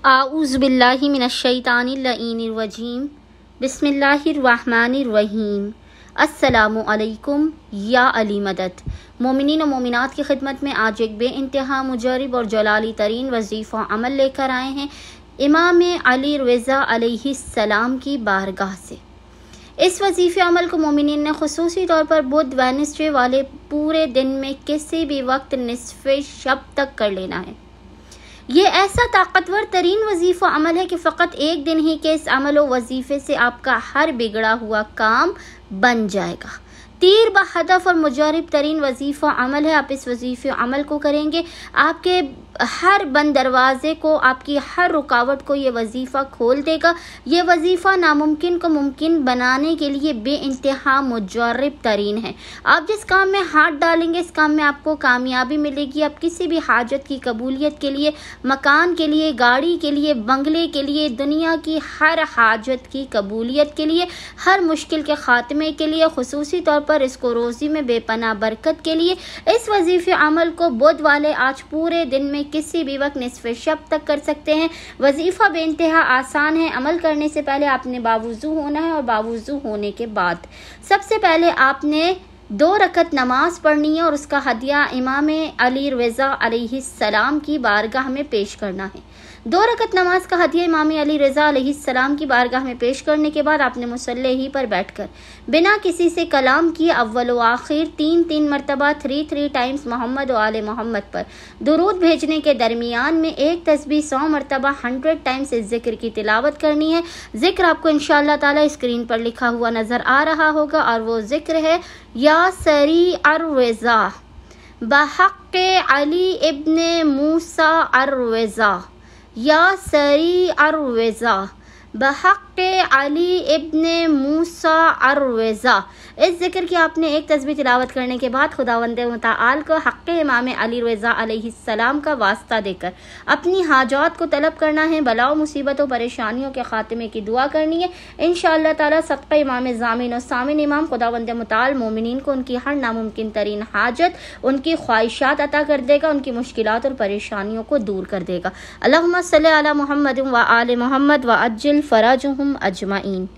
आऊज़ु बिल्लाहि मिनश्शैतानिर्रजीम बिस्मिल्लाहिर्रहमानिर्रहीम। अस्सलामु अलैकुम या अली मदद। मोमिनीन और मोमिनात की खिदमत में आज एक बेइंतहा मुजरिब और जलाली तरीन वजीफ़ा अमल लेकर आए हैं इमाम अली रज़ा अलैहिस्सलाम की बारगाह से। इस वजीफ़े अमल को मोमिनीन ने खुसूसी तौर पर बुध वेडनेसडे वाले पूरे दिन में किसी भी वक्त निस्फ़े शब तक कर लेना है। ये ऐसा ताकतवर तरीन वजीफ़ा अमल है कि फ़कत एक दिन ही के इस अमल व वजीफ़े से आपका हर बिगड़ा हुआ काम बन जाएगा। तीर बहदफ और मुजारिब तरीन वजीफ़ा अमल है। आप इस वजीफ़े अमल को करेंगे, आपके हर बंद दरवाजे को, आपकी हर रुकावट को ये वजीफ़ा खोल देगा। ये वजीफ़ा नामुमकिन को मुमकिन बनाने के लिए बेइंतहा मुजारिब तरीन है। आप जिस काम में हाथ डालेंगे इस काम में आपको कामयाबी मिलेगी। आप किसी भी हाजत की कबूलियत के लिए, मकान के लिए, गाड़ी के लिए, बंगले के लिए, दुनिया की हर हाजत की कबूलियत के लिए, हर मुश्किल के ख़ात्मे के लिए, खुसूसी तौर पर इसको रोज़ी में बेपनाह बरकत के लिए इस वजीफ़े अमल को बुध वाले आज पूरे दिन में किसी भी वक्त निस्फ़े शब तक कर सकते हैं। वजीफ़ा बेइंतहा आसान है। अमल करने से पहले आपने बावुज़ू होना है और बावुज़ू होने के बाद सबसे पहले आपने 2 रकत नमाज पढ़नी है और उसका हदिया इमाम अली रज़ा अलैहिस्सलाम की बारगाह में पेश करना है। 2 रकत नमाज का हदिया इमाम अली रज़ा अलैहिस्सलाम की बारगाह में पेश करने के बाद आपने मुसल्ले ही पर बैठकर बिना किसी से कलाम किए अव्वल व आखिर 3 मरतबा 3 टाइम्स मोहम्मद व आले मोहम्मद पर दुरूद भेजने के दरमियान में एक तस्बीह 100 मरतबा 100 टाइम्स इस जिक्र की तिलावत करनी है। जिक्र आपको इंशाअल्लाह ताला स्क्रीन पर लिखा हुआ नजर आ रहा होगा और वो जिक्र है या सरी अर-रज़ा बहक़्क़े अली इब्ने मूसा अर-रज़ा, या सरी अर-रज़ा बहक़्क़े अली इब्ने मूसा अर-रज़ा। इस जिक्र की आपने एक तस्बीह तिलावत करने के बाद खुदावंद मुताल को हक़्क़े इमाम अली रज़ा अलैहिस्सलाम का वास्ता देकर अपनी हाजात को तलब करना है। बलाओं, मुसीबतों, परेशानियों के ख़ात्मे की दुआ करनी है। इंशाअल्लाह ताला सदक़ा इमाम ज़ामिन और सामिन इमाम खुदावंद मुताल मोमिनीन को उनकी हर नामुमकिन तरीन हाजत, उनकी ख्वाहिशात अता कर देगा, उनकी मुश्किलात और परेशानियों को दूर कर देगा। अल्लाहुम्मा सल्ली अला मुहम्मद व आले मोहम्मद व अज्जिल फ़राजुहुम अजमाइन।